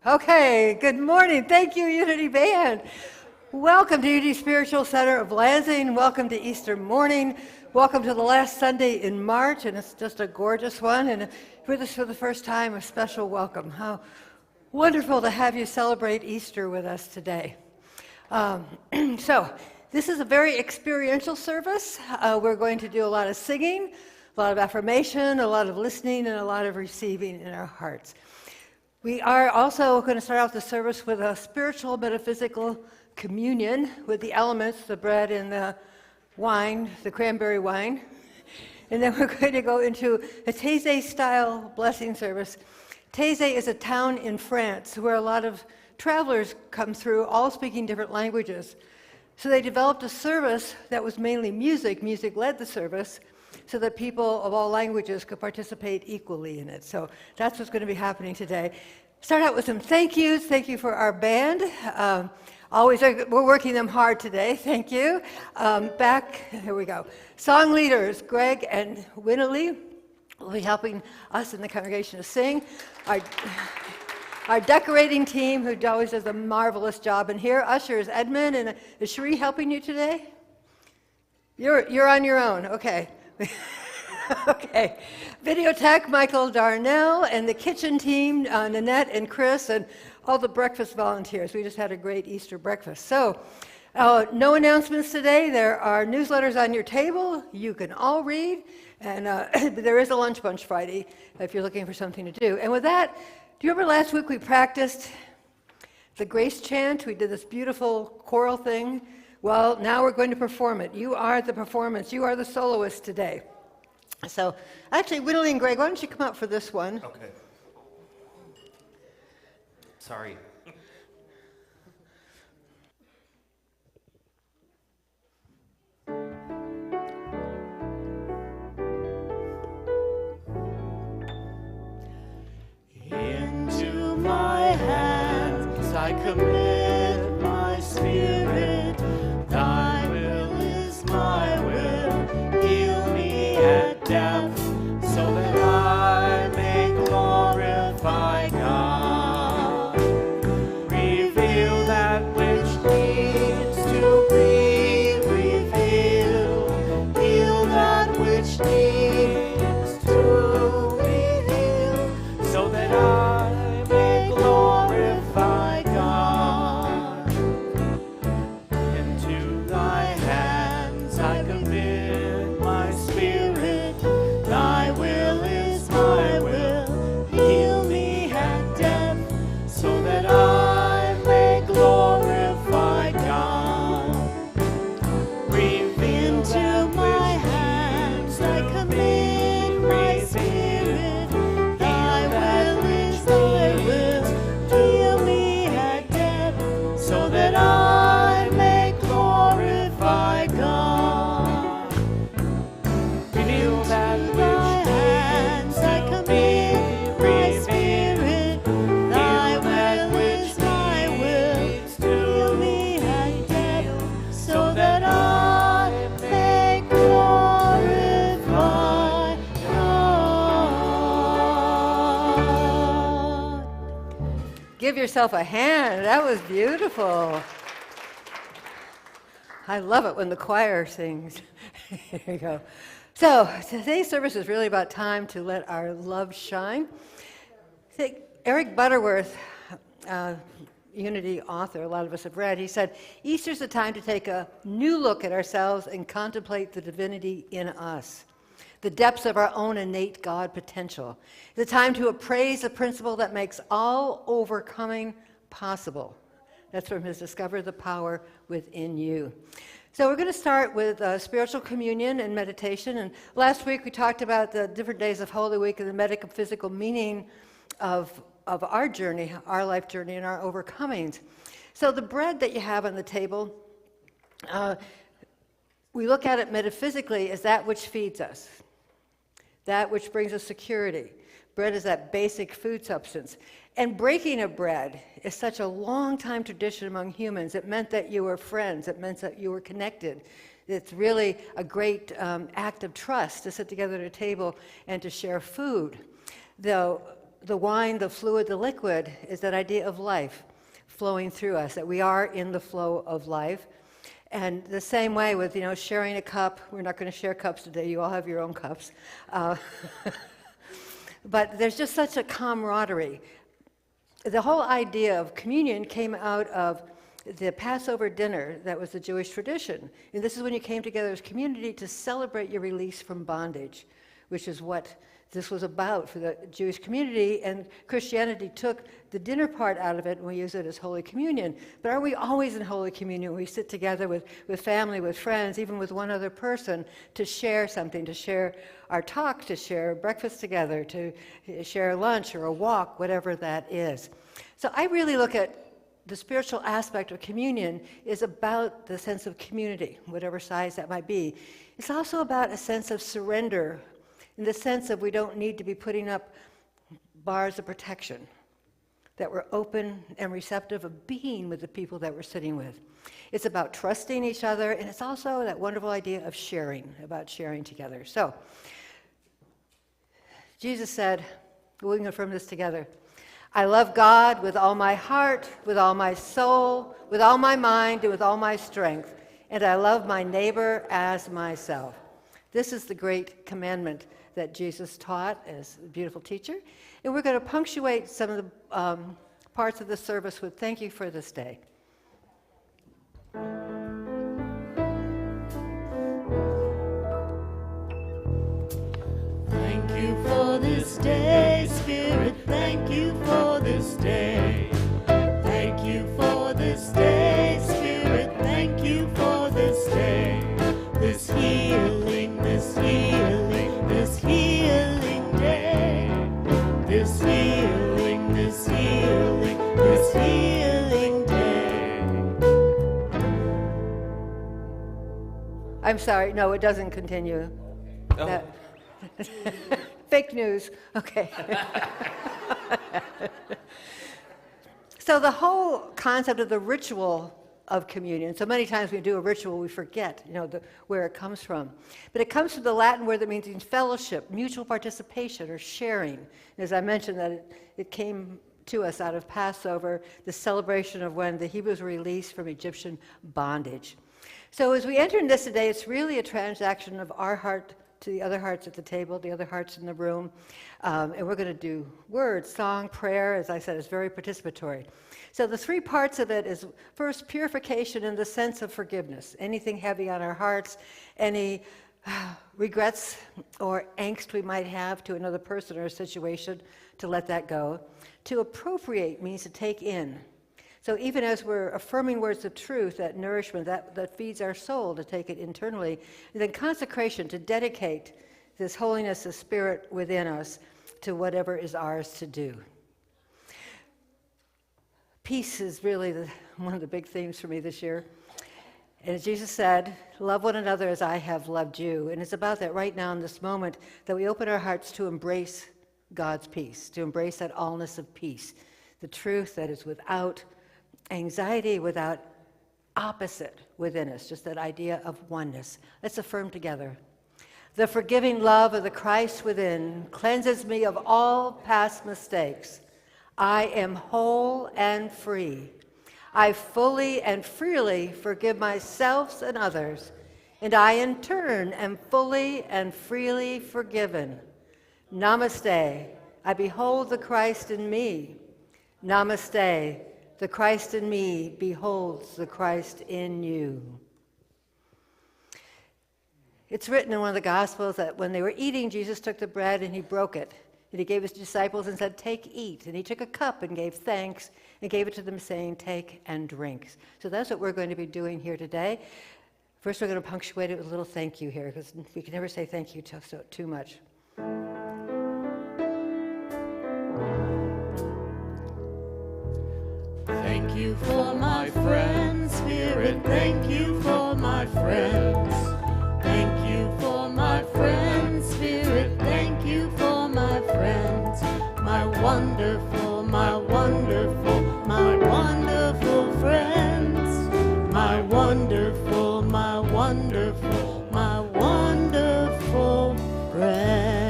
Okay, good morning. Thank you, Unity Band. Welcome to Unity Spiritual Center of Lansing. Welcome to Easter morning. Welcome to the last Sunday in March, and it's just a gorgeous one. And with us for the first time, a special welcome. How wonderful to have you celebrate Easter with us today. So, this is a very experiential service. We're going to do a lot of singing, a lot of affirmation, a lot of listening, and a lot of receiving in our hearts. We are also going to start out the service with a spiritual metaphysical communion with the elements, the bread and the wine, the cranberry wine. And then we're going to go into a Taize-Style blessing service. Taize is a town in France where a lot of travelers come through, all speaking different languages. So they developed a service that was mainly music. Music led the service, so that people of all languages could participate equally in it. So that's what's going to be happening today. Start out with some thank yous. Thank you for our band. We're working them hard today. Thank you. Here we go. Song leaders, Greg and Winnerly, will be helping us in the congregation to sing. Our decorating team, who always does a marvelous job in here. Ushers, Edmund, and is Cherie helping you today? You're on your own. Okay. Okay. Video tech, Michael Darnell, and the kitchen team, Nanette and Chris, and all the breakfast volunteers. We just had a great Easter breakfast. So, no announcements today. There are newsletters on your table you can all read, and there is a lunch bunch Friday if you're looking for something to do. And with that, do you remember last week we practiced the grace chant? We did this beautiful choral thing. Well, now we're going to perform it. You are the performance. You are the soloist today. So, actually, Winnerly and Greg, why don't you come up for this one? Okay. Sorry. Into my hands I commit my spirit. Thy will is my will. Heal me at depth, so that I may glorify God. Reveal that which needs to be revealed. Heal that which needs to be healed, so that I may glorify God. Into thy hands I commit my spirit. Thy will is my will. Heal me at death, so that I may glorify God. Reveal to my hands I commit my spirit. Thy will is thy will. Heal me at death, so that I may glorify God. Reveal that which hands I commit my spirit. Thy will is thy will. Heal me at death, so that I may glorify God. Give yourself a hand. That was beautiful. I love it when the choir sings. Here you go. So, today's service is really about time to let our love shine. Eric Butterworth, Unity author, a lot of us have read, he said, Easter's a time to take a new look at ourselves and contemplate the divinity in us, the depths of our own innate God potential. It's a time to appraise the principle that makes all overcoming possible. That's from his Discover the Power Within You. So we're going to start with spiritual communion and meditation. And last week we talked about the different days of Holy Week and the metaphysical meaning of our journey, our life journey, and our overcomings. So the bread that you have on the table, we look at it metaphysically as that which feeds us, that which brings us security. Bread is that basic food substance. And breaking of bread is such a long-time tradition among humans. It meant that you were friends. It meant that you were connected. It's really a great act of trust to sit together at a table and to share food. Though the wine, the fluid, the liquid is that idea of life flowing through us, that we are in the flow of life. And the same way with, sharing a cup. We're not going to share cups today. You all have your own cups. But there's just such a camaraderie. The whole idea of communion came out of the Passover dinner that was the Jewish tradition. And this is when you came together as community to celebrate your release from bondage, which is what this was about for the Jewish community. And Christianity took the dinner part out of it and we use it as Holy Communion. But are we always in Holy Communion? We sit together with family, with friends, even with one other person to share something, to share our talk, to share breakfast together, to share lunch or a walk, whatever that is. So I really look at the spiritual aspect of communion is about the sense of community, whatever size that might be. It's also about a sense of surrender, in the sense of we don't need to be putting up bars of protection, that we're open and receptive of being with the people that we're sitting with. It's about trusting each other, and it's also that wonderful idea of sharing, about sharing together. So, Jesus said, we can affirm this together, I love God with all my heart, with all my soul, with all my mind, and with all my strength, and I love my neighbor as myself. This is the great commandment that Jesus taught as a beautiful teacher. And we're going to punctuate some of the parts of the service with thank you for this day. Thank you for this day, Spirit, thank you for this day. Thank you for this day, Spirit, thank you for this day. This healing, this healing, this healing day. This healing, this healing, this healing day. I'm sorry, no, it doesn't continue. Oh. That- Fake news. Okay. So the whole concept of the ritual of communion, so many times when we do a ritual, we forget, where it comes from. But it comes from the Latin word that means fellowship, mutual participation, or sharing. And as I mentioned, that it came to us out of Passover, the celebration of when the Hebrews were released from Egyptian bondage. So as we enter in this today, it's really a transaction of our heart to the other hearts at the table, the other hearts in the room. And we're going to do words, song, prayer. As I said, it's very participatory. So the three parts of it is, first, purification in the sense of forgiveness. Anything heavy on our hearts, any regrets or angst we might have to another person or a situation, to let that go. To appropriate means to take in. So even as we're affirming words of truth, that nourishment, that feeds our soul, to take it internally. And then consecration, to dedicate this holiness of spirit within us to whatever is ours to do. Peace is really one of the big themes for me this year. And as Jesus said, love one another as I have loved you. And it's about that right now in this moment, that we open our hearts to embrace God's peace, to embrace that allness of peace, the truth that is without anxiety, without opposite within us, just that idea of oneness. Let's affirm together. The forgiving love of the Christ within cleanses me of all past mistakes. I am whole and free. I fully and freely forgive myself and others, and I in turn am fully and freely forgiven. Namaste. I behold the Christ in me. Namaste. The Christ in me beholds the Christ in you. It's written in one of the Gospels that when they were eating, Jesus took the bread and he broke it. And he gave his disciples and said, take, eat. And he took a cup and gave thanks and gave it to them, saying, take and drink. So that's what we're going to be doing here today. First, we're going to punctuate it with a little thank you here, because we can never say thank you too much. Thank you for my friends, Spirit, thank you for my friends. Thank you for my friends, Spirit, thank you for my friends. My wonderful, my wonderful, my wonderful friends. My wonderful, my wonderful, my wonderful friends.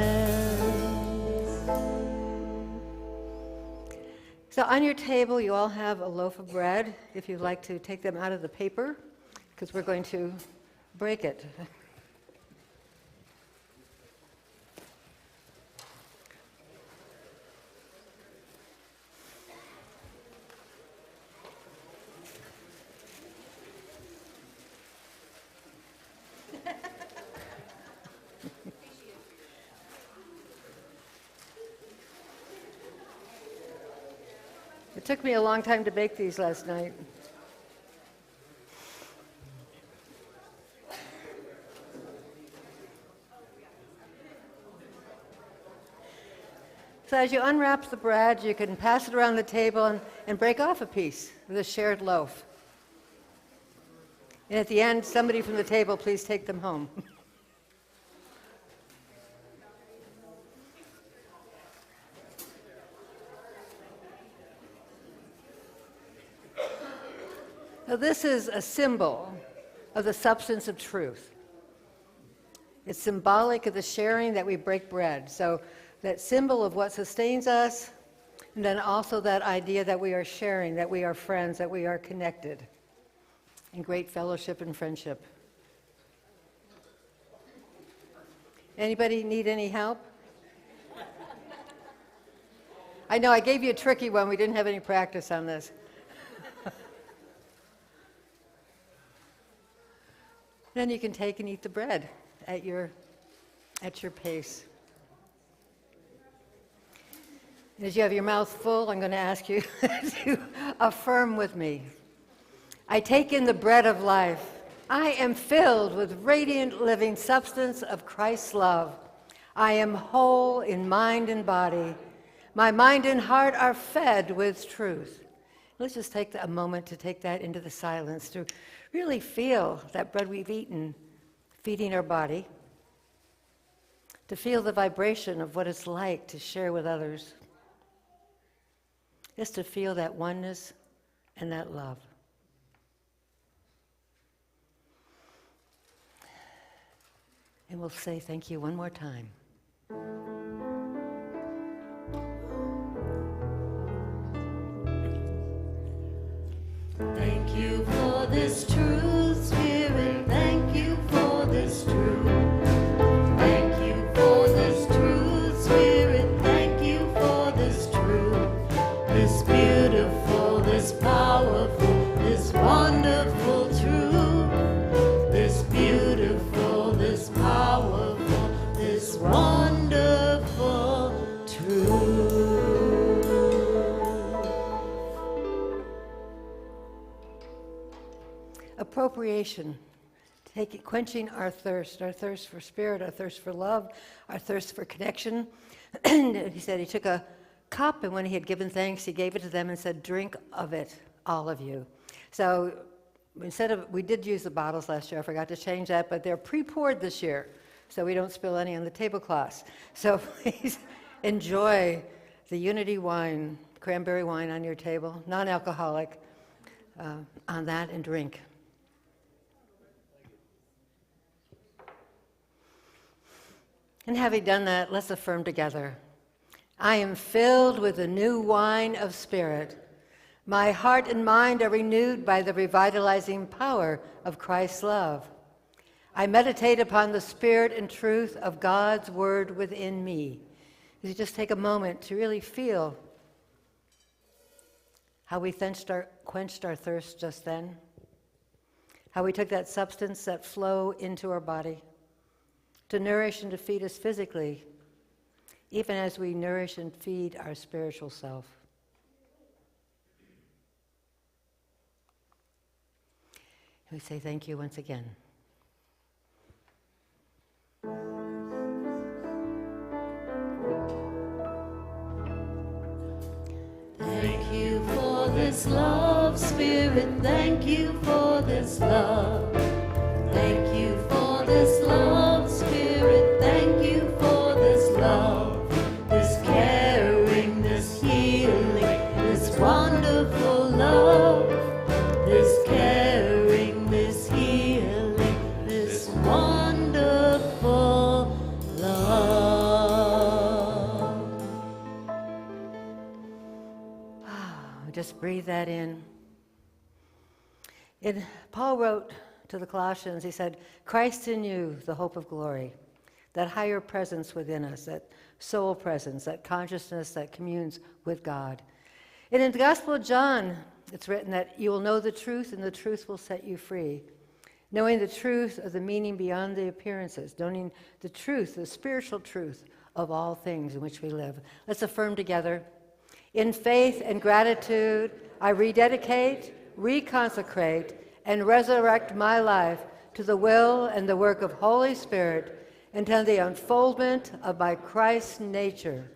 on your table, you all have a loaf of bread, if you'd like to take them out of the paper, because we're going to break it. It took me a long time to bake these last night. So as you unwrap the bread, you can pass it around the table and break off a piece with a shared loaf. And at the end, somebody from the table, please take them home. So this is a symbol of the substance of truth. It's symbolic of the sharing that we break bread. So that symbol of what sustains us, and then also that idea that we are sharing, that we are friends, that we are connected in great fellowship and friendship. Anybody need any help? I know I gave you a tricky one. We didn't have any practice on this. Then you can take and eat the bread at your pace. And as you have your mouth full, I'm going to ask you to affirm with me. I take in the bread of life. I am filled with radiant living substance of Christ's love. I am whole in mind and body. My mind and heart are fed with truth. Let's just take a moment to take that into the silence, to really feel that bread we've eaten feeding our body, to feel the vibration of what it's like to share with others, just to feel that oneness and that love. And we'll say thank you one more time. Thank you for this truth, Spirit. Thank you for this truth. Thank you for this truth, Spirit. Thank you for this truth. This beautiful, this powerful, this wonderful truth. This beautiful, this powerful, this wonderful truth. Appropriation, quenching our thirst for spirit, our thirst for love, our thirst for connection. And he said he took a cup, and when he had given thanks, he gave it to them and said, "Drink of it, all of you." So we did use the bottles last year, I forgot to change that, but they're pre-poured this year, so we don't spill any on the tablecloths. So please enjoy the Unity wine, cranberry wine on your table, non-alcoholic, on that, and drink. And having done that, let's affirm together. I am filled with the new wine of spirit. My heart and mind are renewed by the revitalizing power of Christ's love. I meditate upon the spirit and truth of God's word within me. You just take a moment to really feel how we quenched our thirst just then, how we took that substance, that flow into our body, to nourish and to feed us physically, even as we nourish and feed our spiritual self. And we say thank you once again. Thank you for this love, Spirit. Thank you for this love. Thank you for this love, Spirit. Thank you for this love, this caring, this healing, this wonderful love, this caring, this healing, this wonderful love. Just breathe that in. Paul wrote to the Colossians, he said, Christ in you, the hope of glory, that higher presence within us, that soul presence, that consciousness that communes with God. And in the Gospel of John, it's written that you will know the truth and the truth will set you free. Knowing the truth of the meaning beyond the appearances, knowing the truth, the spiritual truth of all things in which we live. Let's affirm together. In faith and gratitude, I rededicate, reconsecrate, and resurrect my life to the will and the work of Holy Spirit and to the unfoldment of my Christ's nature.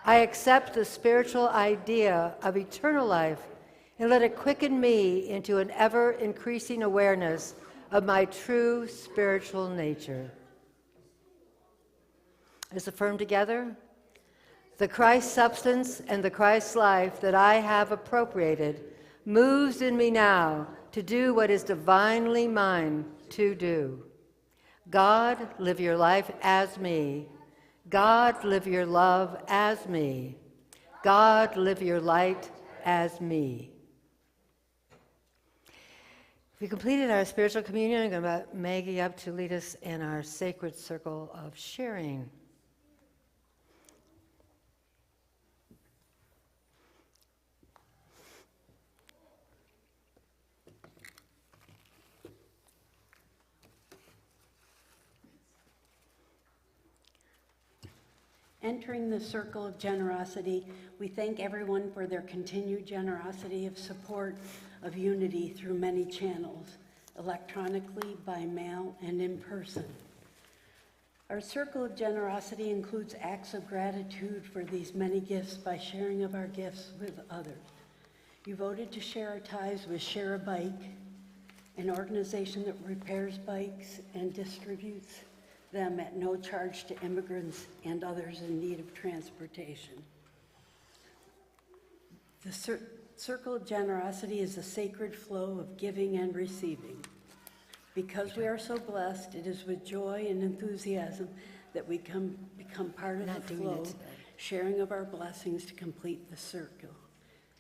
I accept the spiritual idea of eternal life and let it quicken me into an ever-increasing awareness of my true spiritual nature. Let's affirm together. The Christ substance and the Christ life that I have appropriated moves in me now to do what is divinely mine to do. God, live your life as me. God, live your love as me. God, live your light as me. We completed our spiritual communion. I'm going to invite Maggie up to lead us in our sacred circle of sharing. Entering the circle of generosity, we thank everyone for their continued generosity of support of unity through many channels, electronically, by mail, and in person. Our circle of generosity includes acts of gratitude for these many gifts by sharing of our gifts with others. You voted to share our tithes with Share a Bike, an organization that repairs bikes and distributes them at no charge to immigrants and others in need of transportation. The circle of generosity is a sacred flow of giving and receiving. Because we are so blessed, it is with joy and enthusiasm that we become part of the flow, sharing of our blessings to complete the circle.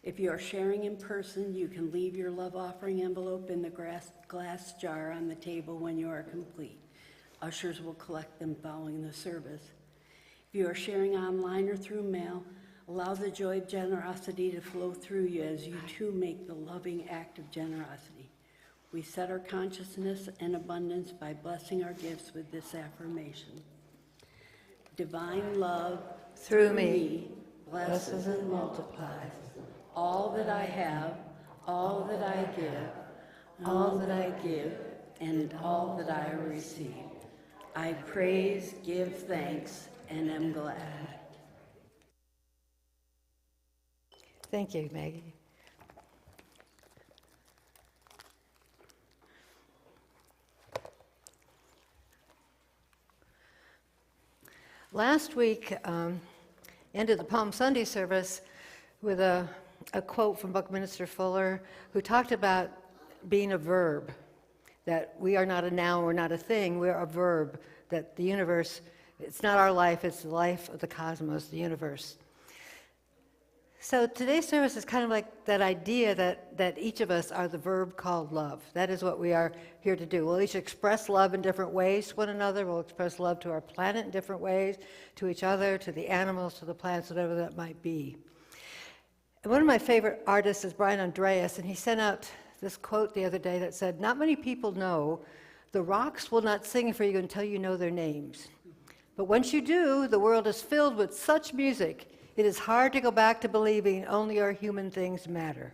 If you are sharing in person, you can leave your love offering envelope in the glass jar on the table when you are complete. Ushers will collect them following the service. If you are sharing online or through mail, allow the joy of generosity to flow through you as you too make the loving act of generosity. We set our consciousness and abundance by blessing our gifts with this affirmation. Divine love Through me blesses and multiplies all that I have, all that I give, all that I give, and all that I receive. I praise, give thanks, and am glad. Thank you, Maggie. Last week, ended the Palm Sunday service with a quote from Buckminster Fuller, who talked about being a verb, that we are not a noun, we're not a thing, we're a verb, that the universe, it's not our life, it's the life of the cosmos, the universe. So today's service is kind of like that idea that each of us are the verb called love. That is what we are here to do. We'll each express love in different ways to one another. We'll express love to our planet in different ways, to each other, to the animals, to the plants, whatever that might be. And one of my favorite artists is Brian Andreas, and he sent out this quote the other day that said, "Not many people know the rocks will not sing for you until you know their names. But once you do, the world is filled with such music, it is hard to go back to believing only our human things matter."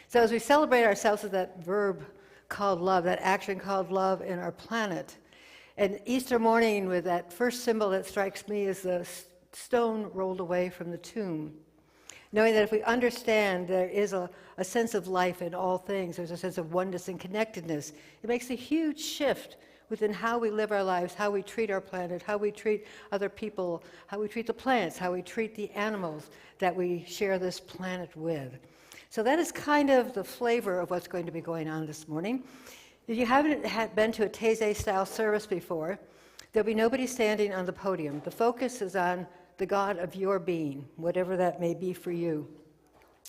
So as we celebrate ourselves with that verb called love, that action called love in our planet, and Easter morning with that first symbol that strikes me is the stone rolled away from the tomb. Knowing that if we understand there is a sense of life in all things, there's a sense of oneness and connectedness, it makes a huge shift within how we live our lives, how we treat our planet, how we treat other people, how we treat the plants, how we treat the animals that we share this planet with. So that is kind of the flavor of what's going to be going on this morning. If you haven't been to a Taize-Style service before, there'll be nobody standing on the podium. The focus is on the God of your being, whatever that may be for you.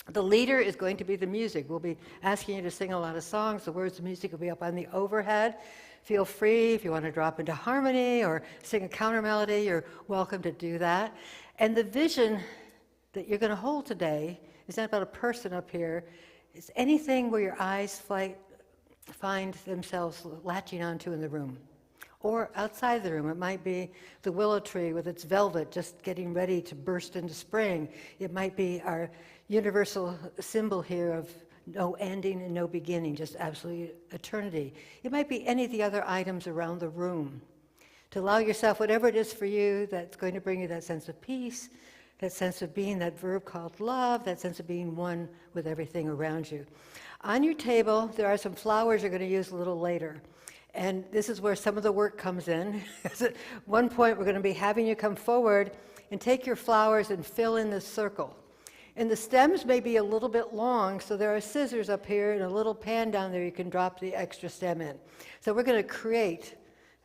The leader is going to be the music. We'll be asking you to sing a lot of songs. The words of music will be up on the overhead. Feel free, if you want to drop into harmony or sing a counter melody, you're welcome to do that. And the vision that you're going to hold today is not about a person up here. It's anything where your eyes find themselves latching onto in the room. Or outside the room, it might be the willow tree with its velvet just getting ready to burst into spring. It might be our universal symbol here of no ending and no beginning, just absolute eternity. It might be any of the other items around the room. To allow yourself, whatever it is for you, that's going to bring you that sense of peace, that sense of being, that verb called love, that sense of being one with everything around you. On your table, there are some flowers you're going to use a little later. And this is where some of the work comes in. At one point, we're going to be having you come forward and take your flowers and fill in this circle. And the stems may be a little bit long, so there are scissors up here and a little pan down there you can drop the extra stem in. So we're going to create,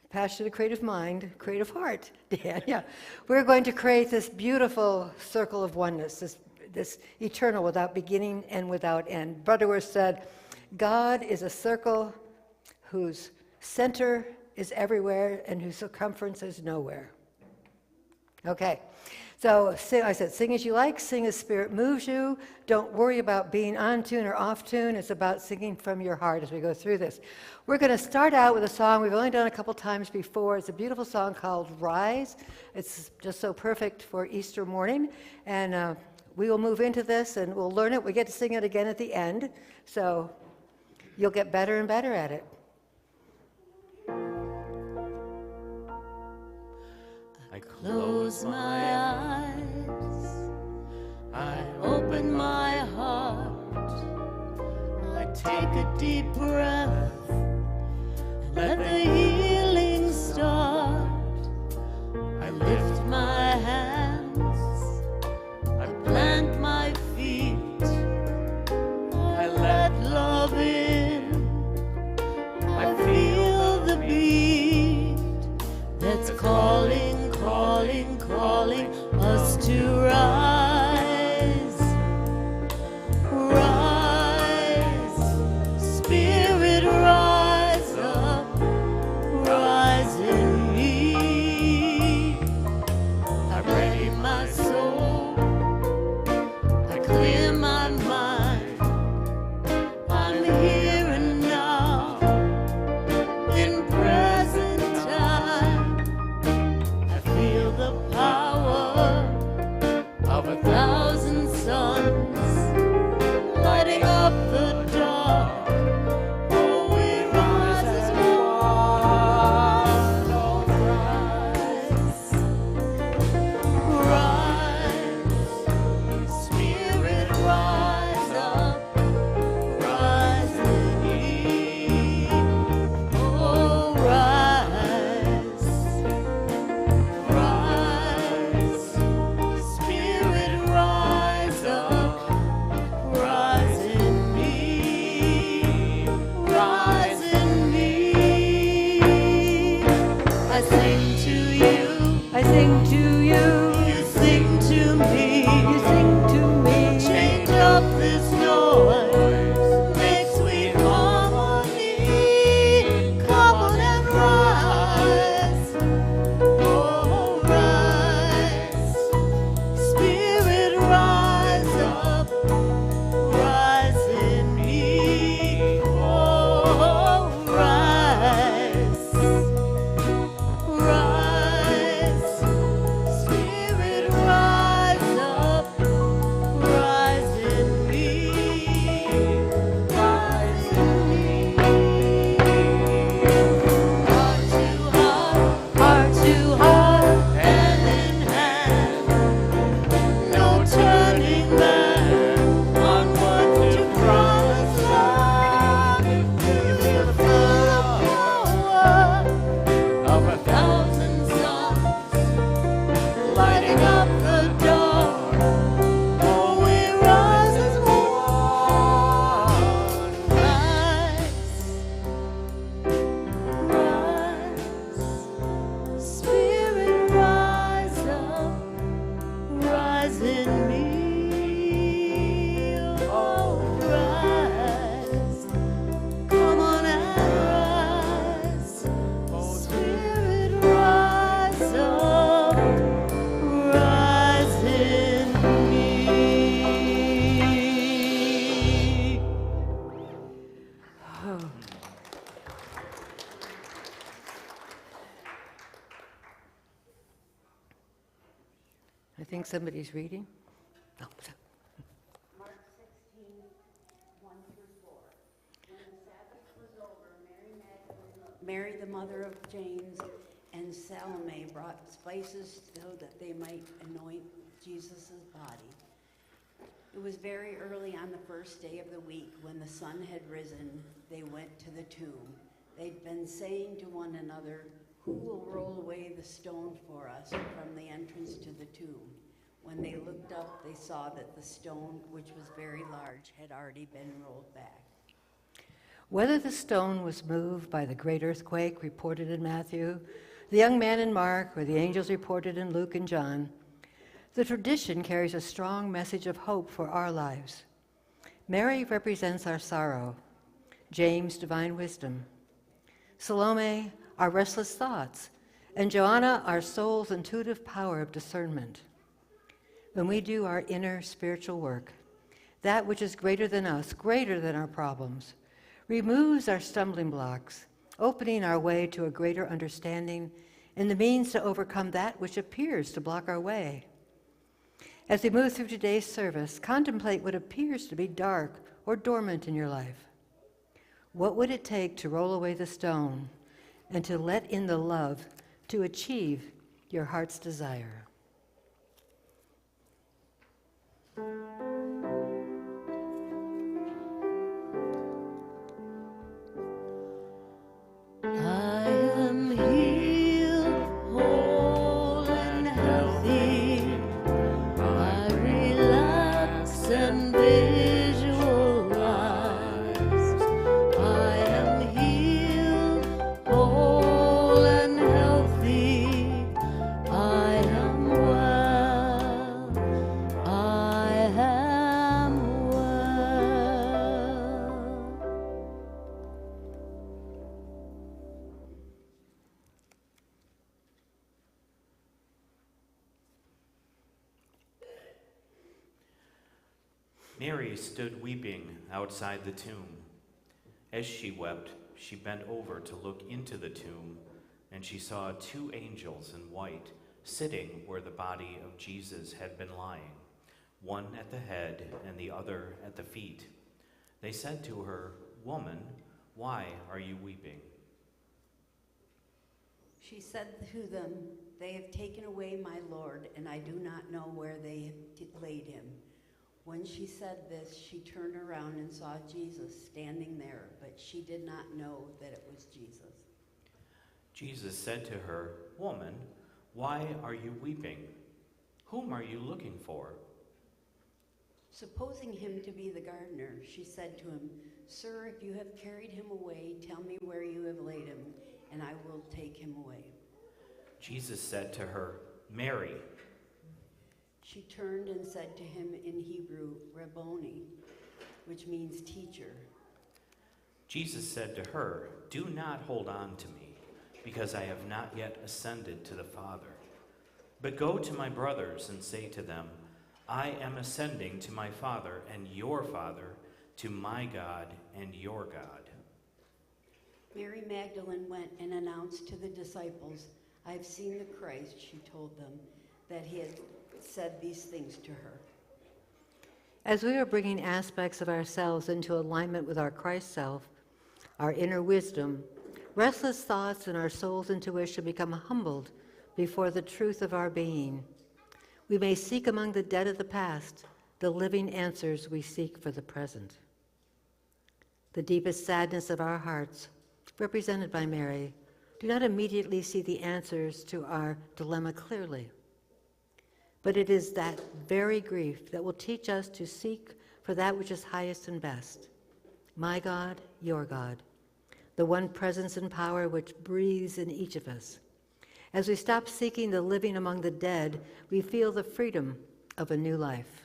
passion of the creative mind, creative heart, Dan, yeah. We're going to create this beautiful circle of oneness, this eternal without beginning and without end. Butterworth said, God is a circle whose center is everywhere and whose circumference is nowhere. Okay, so I said, sing as you like, sing as spirit moves you. Don't worry about being on tune or off tune. It's about singing from your heart as we go through this. We're going to start out with a song we've only done a couple times before. It's a beautiful song called Rise. It's just so perfect for Easter morning. And we will move into this and we'll learn it. We get to sing it again at the end. So you'll get better and better at it. I close my eyes, I open my heart, I take a deep breath, let the healing start. I lift my hands, I plant my feet, I let love in, I feel the beat that's calling, calling us to rise, rise, spirit rise up, rise in me. I ready my soul, I clear my mind, I'm here and now, in present time. Feel the power of 1,000 suns lighting up the dark. Oh, we rise as one. Oh, rise, spirit rise up, rise in me. Oh, rise. Spirit rise up, rise in me, rise in me. I sing to you, I sing to you, you sing to me, you sing to me. change up this noise, make sweet harmony, come on and rise, oh rise, spirit rise up, rise in me, oh rise, rise, I think somebody's reading. No. Mark 16, 1 through 4. When the Sabbath was over, Mary, the mother of James, and Salome brought spices so that they might anoint Jesus' body. It was very early on the first day of the week when the sun had risen. They went to the tomb. They'd been saying to one another, "Who will roll away the stone for us from the entrance to the tomb?" When they looked up, they saw that the stone, which was very large, had already been rolled back. Whether the stone was moved by the great earthquake reported in Matthew, the young man in Mark, or the angels reported in Luke and John, the tradition carries a strong message of hope for our lives. Mary represents our sorrow, James, divine wisdom, Salome, our restless thoughts, and Joanna, our soul's intuitive power of discernment. When we do our inner spiritual work, that which is greater than us, greater than our problems, removes our stumbling blocks, opening our way to a greater understanding and the means to overcome that which appears to block our way. As we move through today's service, contemplate what appears to be dark or dormant in your life. What would it take to roll away the stone and to let in the love to achieve your heart's desire? I am healed, whole and healthy. I relax and visualize. I am healed, whole and healthy. I am well. I am well. Mary stood weeping outside the tomb. As she wept, she bent over to look into the tomb, and she saw 2 angels in white sitting where the body of Jesus had been lying, one at the head and the other at the feet. They said to her, "Woman, why are you weeping?" She said to them, "They have taken away my Lord, and I do not know where they have laid him." When she said this, she turned around and saw Jesus standing there, but she did not know that it was Jesus. Jesus said to her, "Woman, why are you weeping? Whom are you looking for?" Supposing him to be the gardener, she said to him, "Sir, if you have carried him away, tell me where you have laid him, and I will take him away." Jesus said to her, "Mary." She turned and said to him in Hebrew, "Rabboni," which means teacher. Jesus said to her, "Do not hold on to me, because I have not yet ascended to the Father. But go to my brothers and say to them, I am ascending to my Father and your Father, to my God and your God." Mary Magdalene went and announced to the disciples, "I have seen the Christ," she told them, that he had said these things to her. As we are bringing aspects of ourselves into alignment with our Christ self, our inner wisdom, restless thoughts and our soul's intuition become humbled before the truth of our being. We may seek among the dead of the past the living answers we seek for the present. The deepest sadness of our hearts, represented by Mary, do not immediately see the answers to our dilemma clearly. But it is that very grief that will teach us to seek for that which is highest and best. My God, your God, the one presence and power which breathes in each of us. As we stop seeking the living among the dead, we feel the freedom of a new life.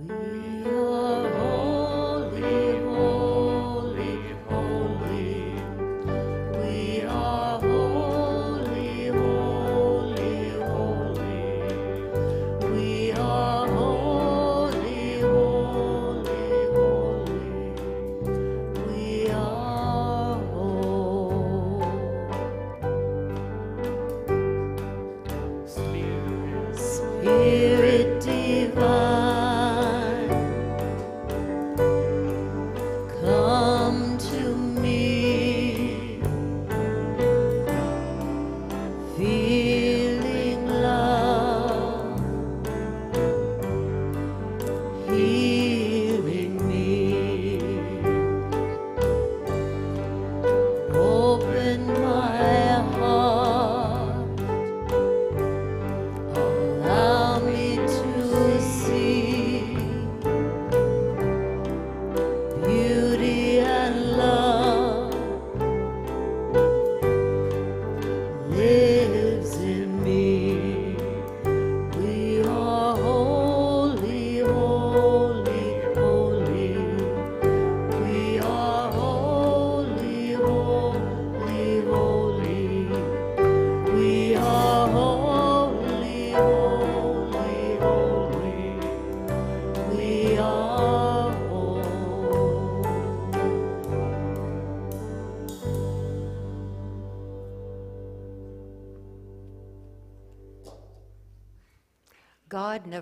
We are holy, holy, holy. We are holy, holy, holy. We are holy, holy, holy.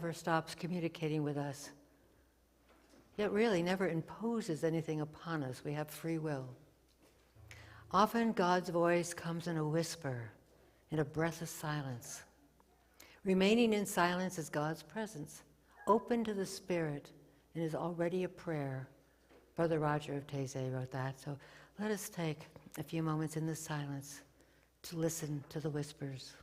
never stops communicating with us. Yet really never imposes anything upon us. We have free will. Often God's voice comes in a whisper, in a breath of silence. Remaining in silence is God's presence, open to the Spirit, and is already a prayer. Brother Roger of Taize wrote that. So let us take a few moments in the silence to listen to the whispers.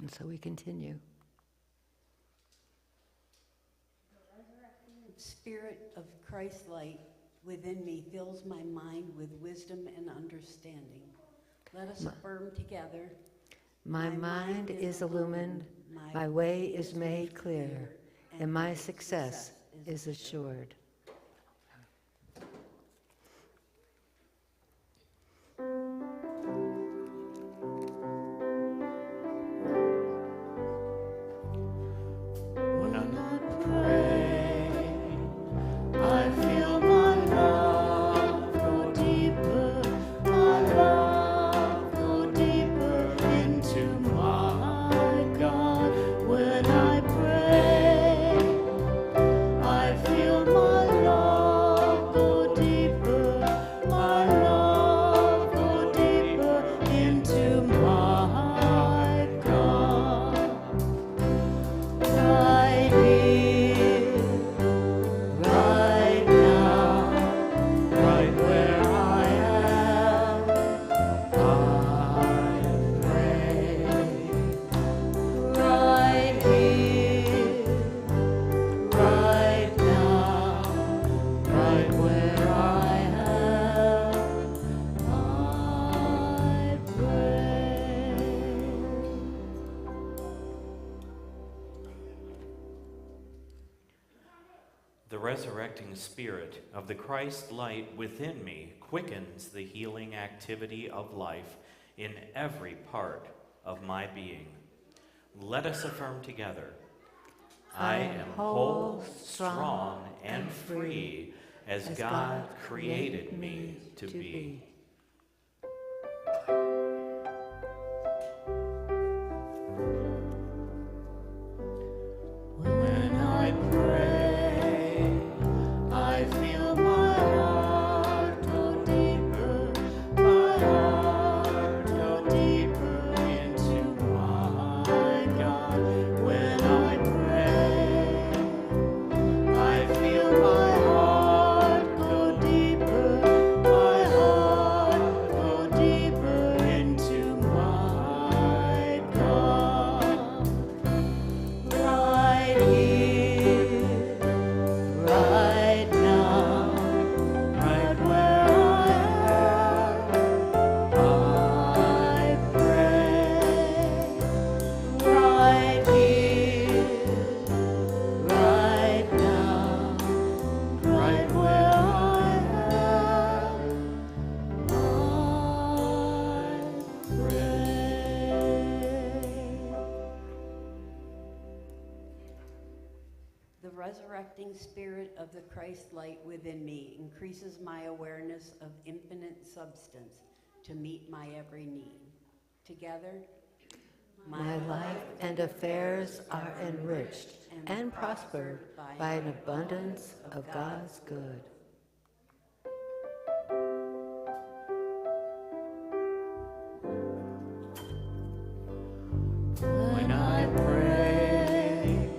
And so we continue. Spirit of Christ's light within me fills my mind with wisdom and understanding. Let us affirm together. My mind is illumined, my way is made clear, and my success is assured. The resurrecting Spirit of the Christ light within me quickens the healing activity of life in every part of my being. Let us affirm together. I am whole, strong, and free as God created me to be. When I pray, I feel my heart go deeper, my heart go deeper into my God. When I pray, I feel my heart go deeper, my heart go deeper into my God. Right here, right now, right where I pray. Right here, right now, right where I pray. The resurrecting Spirit of the Christ light within me increases my awareness of infinite substance to meet my every need. Together, My life and affairs are enriched and prosper by an abundance of God's good. When I pray,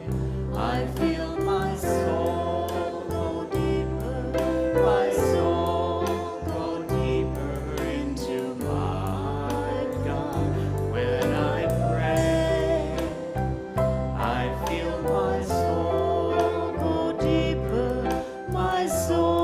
I feel my soul go deeper, my soul go deeper into my God. When I pray, I feel my soul go deeper, my soul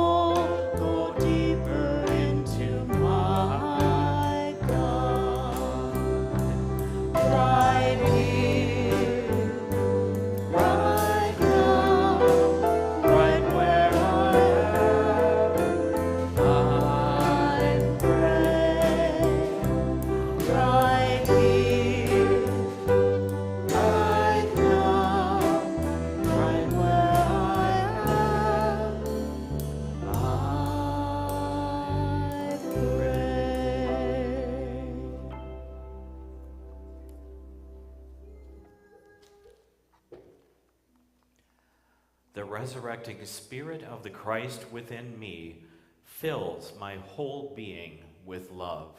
The resurrecting spirit of the Christ within me fills my whole being with love.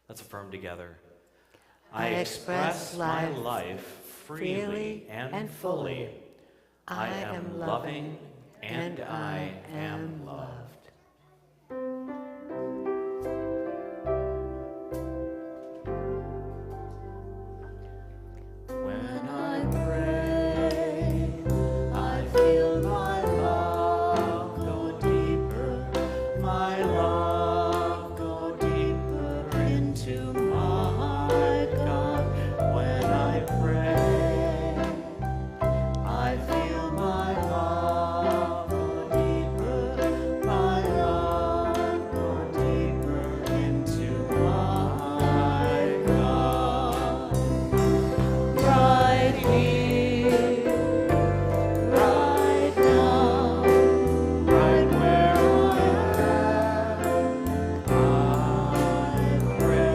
Let's affirm together. I express my life freely and fully. I am loving and I am loved. When I pray, I feel my love go deeper, my love go deeper into my God. When I pray, I feel my love go deeper, my love go deeper into my God. Right here, right now, right where I pray.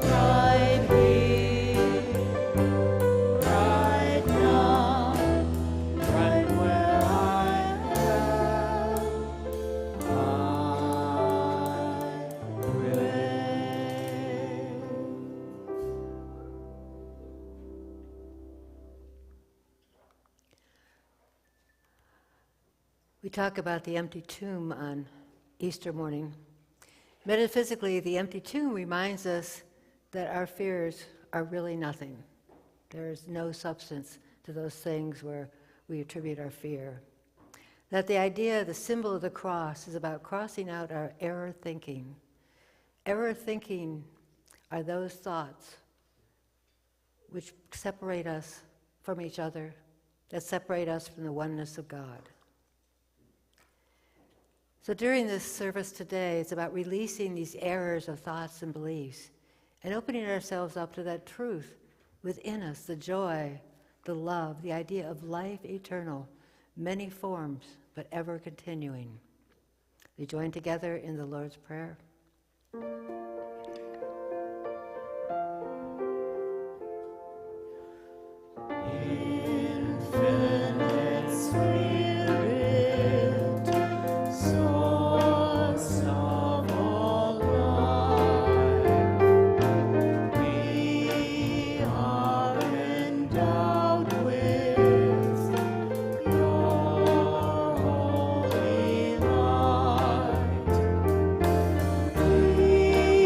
Right here, right now, right where I pray. We talk about the empty tomb on Easter morning. Metaphysically, the empty tomb reminds us that our fears are really nothing. There is no substance to those things where we attribute our fear. That the idea, the symbol of the cross, is about crossing out our error thinking. Error thinking are those thoughts which separate us from each other, that separate us from the oneness of God. So during this service today, it's about releasing these errors of thoughts and beliefs and opening ourselves up to that truth within us, the joy, the love, the idea of life eternal, many forms, but ever continuing. We join together in the Lord's Prayer. Infinite Spirit, source of all life, we are endowed with your holy light. We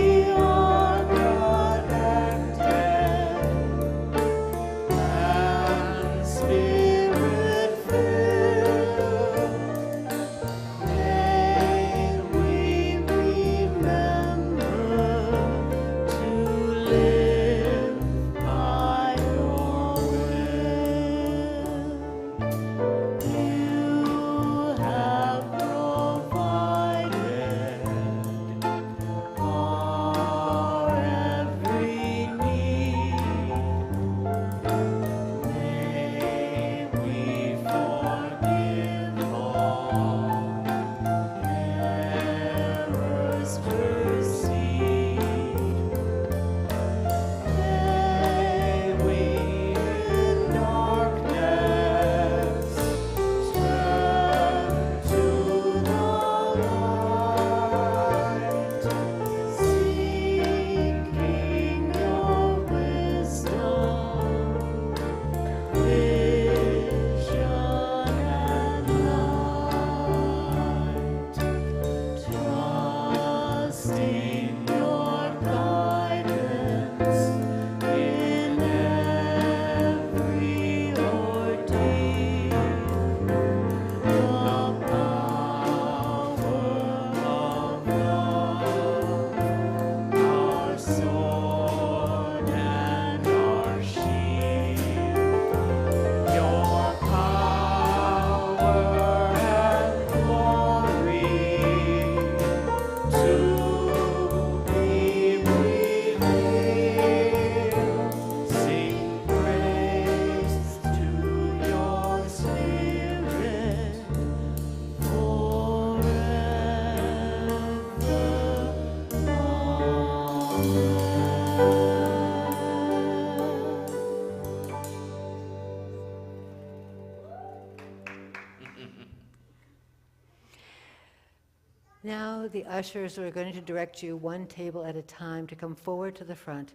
Now the ushers are going to direct you one table at a time to come forward to the front,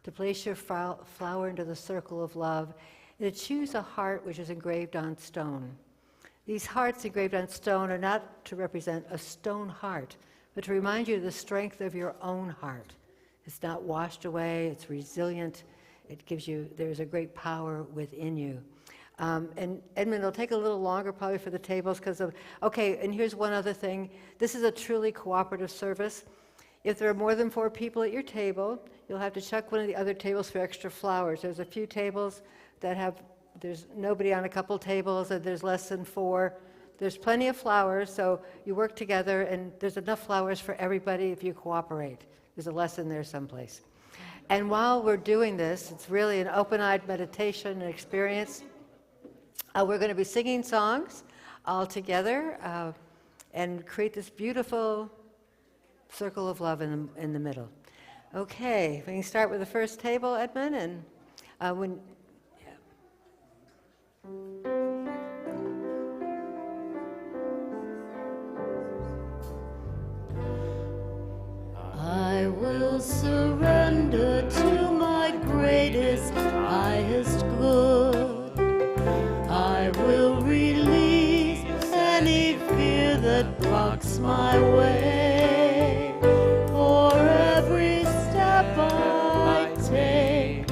to place your flower into the circle of love, and to choose a heart which is engraved on stone. These hearts engraved on stone are not to represent a stone heart, but to remind you of the strength of your own heart. It's not washed away, it's resilient, it gives you, there's a great power within you. And Edmund, it'll take a little longer probably for the tables because of, okay, and here's one other thing. This is a truly cooperative service. If there are more than 4 people at your table, you'll have to check one of the other tables for extra flowers. There's a few tables that have, there's nobody on a couple tables and there's less than 4. There's plenty of flowers, so you work together and there's enough flowers for everybody if you cooperate. There's a lesson there someplace. And while we're doing this, it's really an open-eyed meditation and experience. We're going to be singing songs all together and create this beautiful circle of love in the middle. Okay, we can start with the first table, Edmund, and when. Yeah. I will surrender to my greatest, highest good. I will release any fear that blocks my way. For every step I take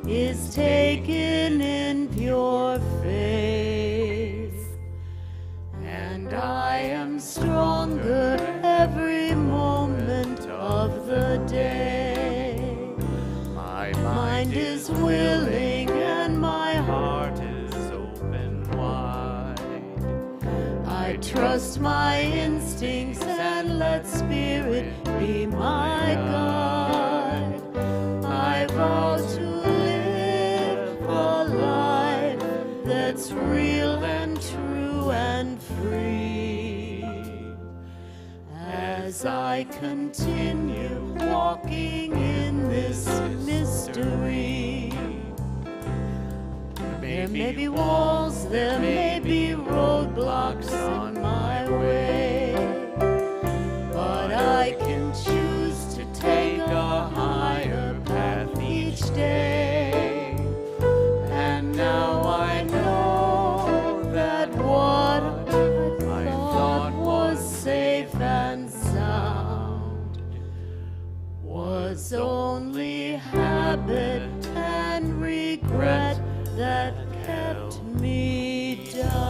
is taken in pure faith. And I am stronger every moment of the day. My mind is willing and my heart is open wide. I trust my instincts and let spirit be my guide. I vow to live a life that's real and true and free. As I continue walking in this mystery, there may be walls, there may be roadblocks on my way, but I can choose to take a higher path each day. And now I know that what I thought was safe and sound was only habit and regret that kept me down.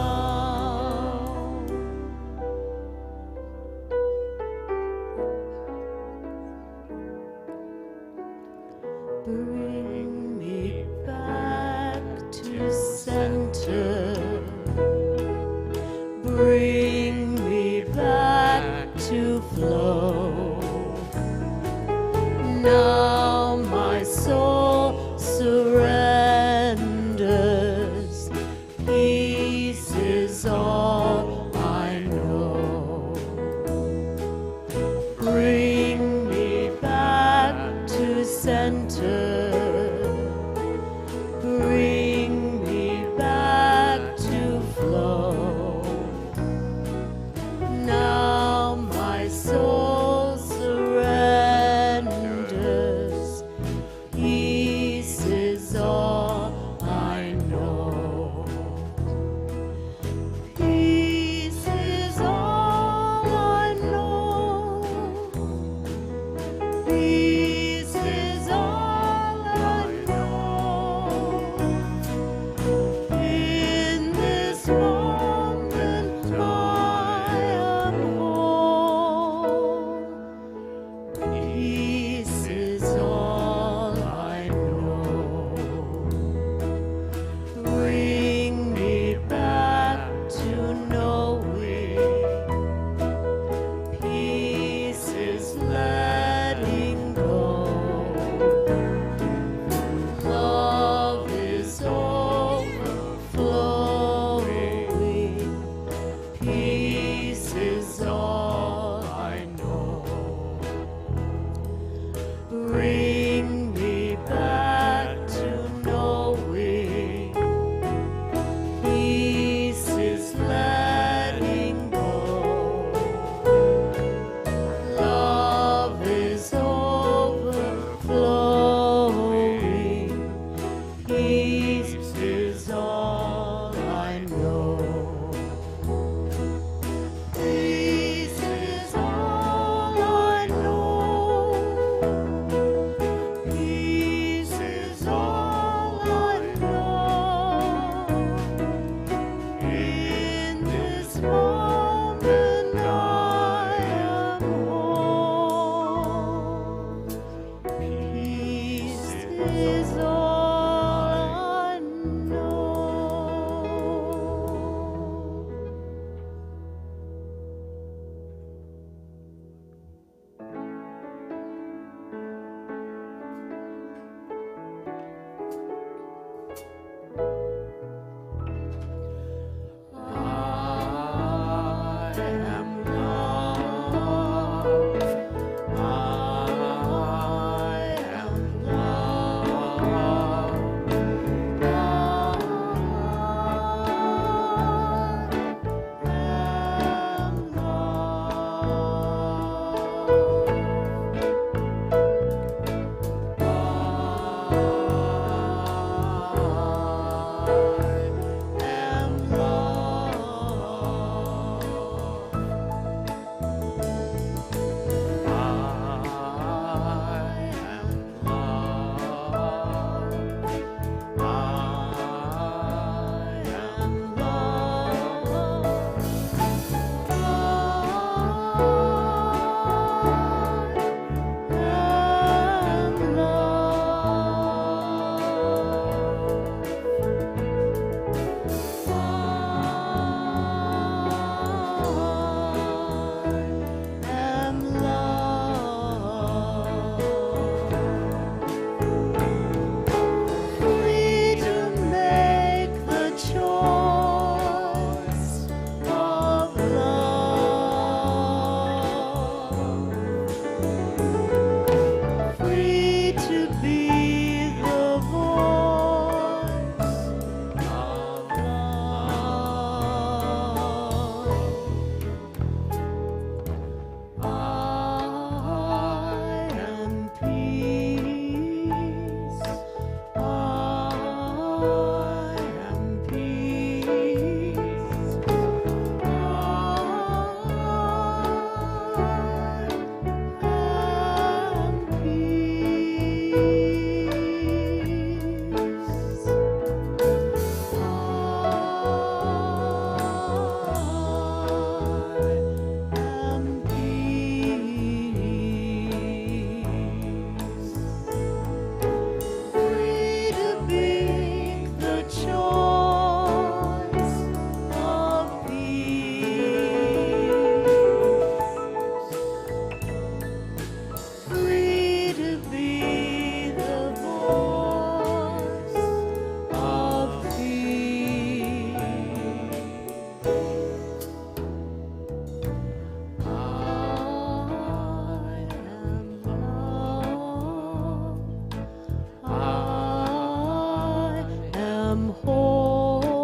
whole.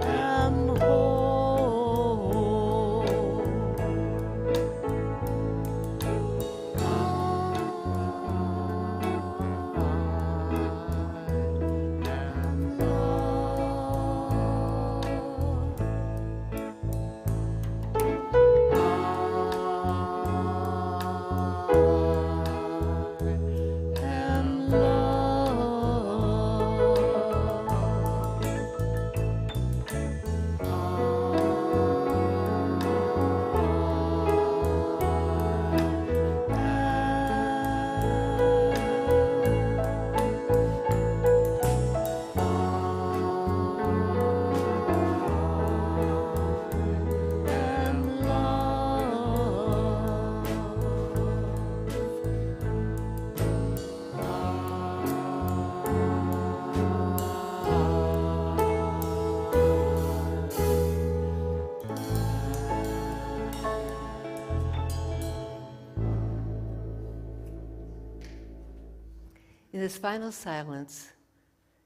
I am In this final silence,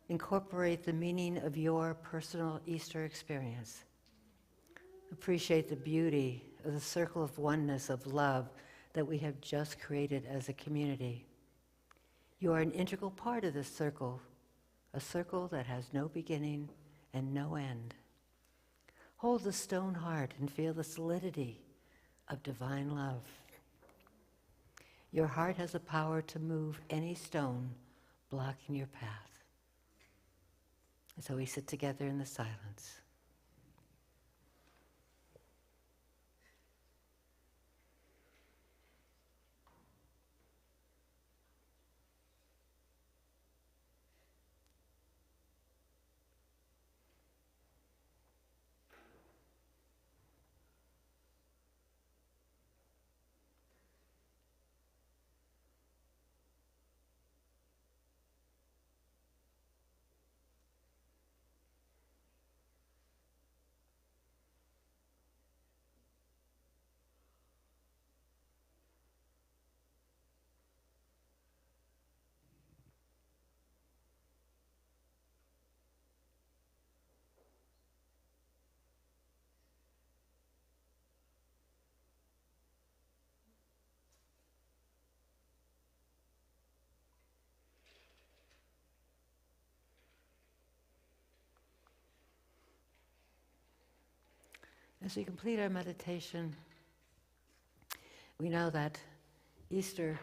incorporate the meaning of your personal Easter experience. Appreciate the beauty of the circle of oneness, of love that we have just created as a community. You are an integral part of this circle, a circle that has no beginning and no end. Hold the stone heart and feel the solidity of divine love. Your heart has the power to move any stone blocking your path. And so we sit together in the silence. As we complete our meditation, we know that Easter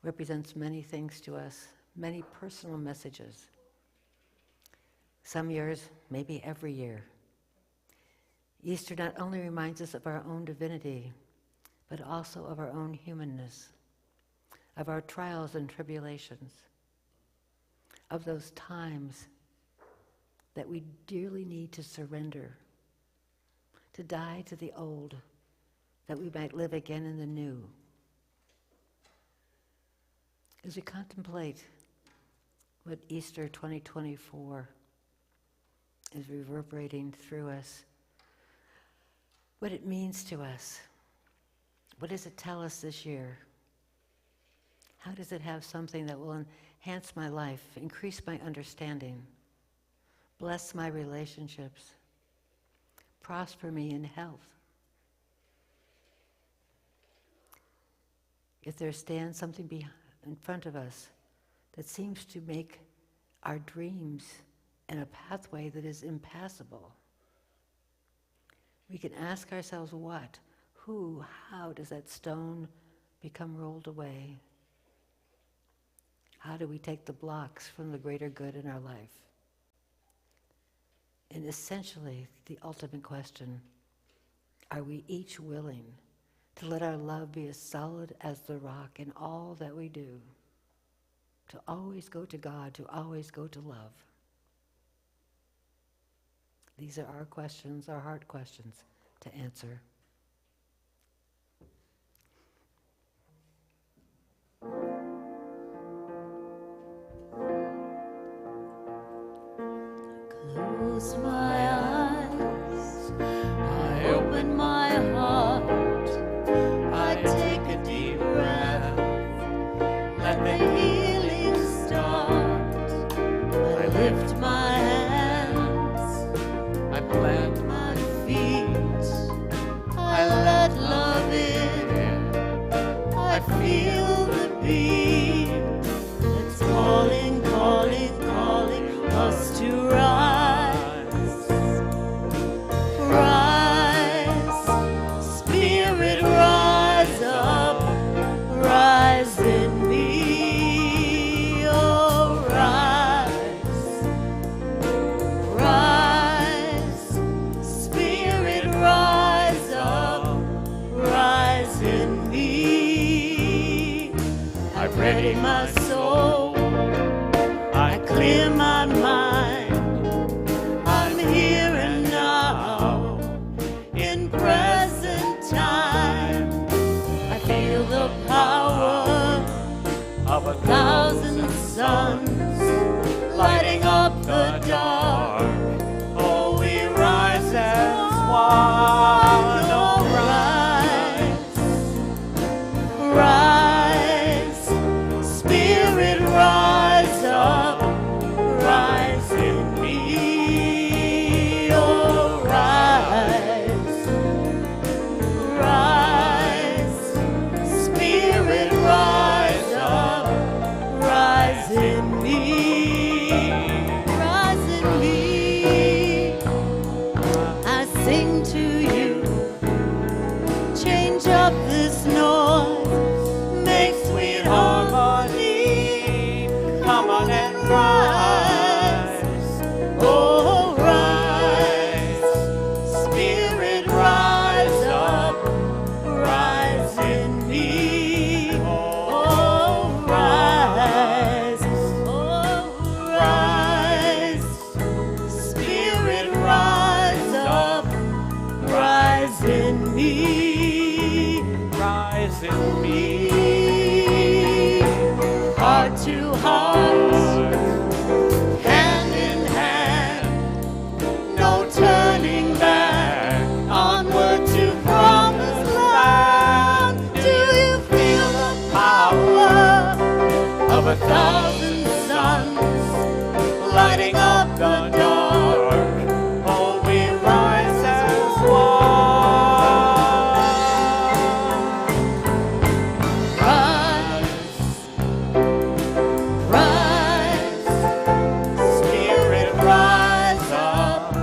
represents many things to us, many personal messages. Some years, maybe every year. Easter not only reminds us of our own divinity, but also of our own humanness, of our trials and tribulations, of those times that we dearly need to surrender, to die to the old, that we might live again in the new. As we contemplate what Easter 2024 is reverberating through us, what it means to us, what does it tell us this year? How does it have something that will enhance my life, increase my understanding, bless my relationships, prosper me in health? If there stands something in front of us that seems to make our dreams in a pathway that is impassable, we can ask ourselves what, who, how does that stone become rolled away? How do we take the blocks from the greater good in our life? And essentially, the ultimate question, are we each willing to let our love be as solid as the rock in all that we do, to always go to God, to always go to love? These are our questions, our heart questions to answer. Close my eyes, I open my heart, I take a deep breath, let the healing start. I lift my hands, I plant my feet, I let love in, I feel the beat that's calling, calling, calling us to rise, rise, Spirit, rise up, rise in me, oh rise, rise, Spirit, rise up, rise in me. I ready my soul, I clear my mind, I'm here and now, in present time. I feel the power of 1,000 suns, lighting up the dark. Oh, we rise as one, oh rise, rise, Spirit, rise up, rise in me, oh rise, rise, Spirit, rise up, rise in me, rise in me. I sing to you, change up this noise, make sweet harmony, come on and rise, oh rise, Spirit, rise up, rise in me, oh rise, Spirit, rise up, rise in me, rise in me, heart to heart, hand in hand, no turning back, onward to promised land. Do you feel the power of 1,000 suns, lighting up the dark? Oh, we rise as one. Rise, Spirit, rise up,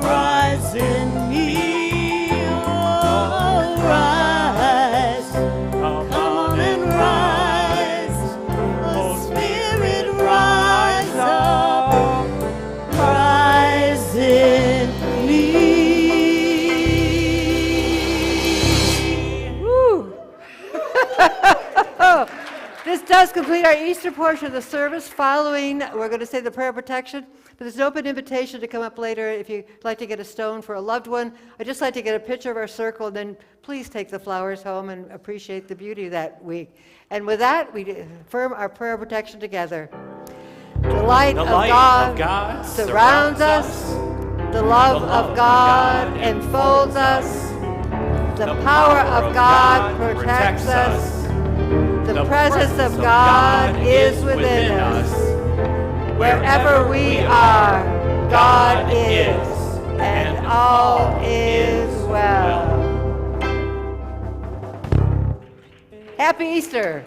rise in me, oh rise, come on and rise, oh Spirit, rise up, rise in me. Woo! This does complete our Easter portion of the service. Following, we're going to say the prayer of protection, but there's an open invitation to come up later if you'd like to get a stone for a loved one. I'd just like to get a picture of our circle, and then please take the flowers home and appreciate the beauty of that week. And with that, we affirm our prayer of protection together. The light of God surrounds us. The love of God enfolds us. The power of God protects us. The presence of God is within us. Wherever we are, God is, and all is well. Happy Easter.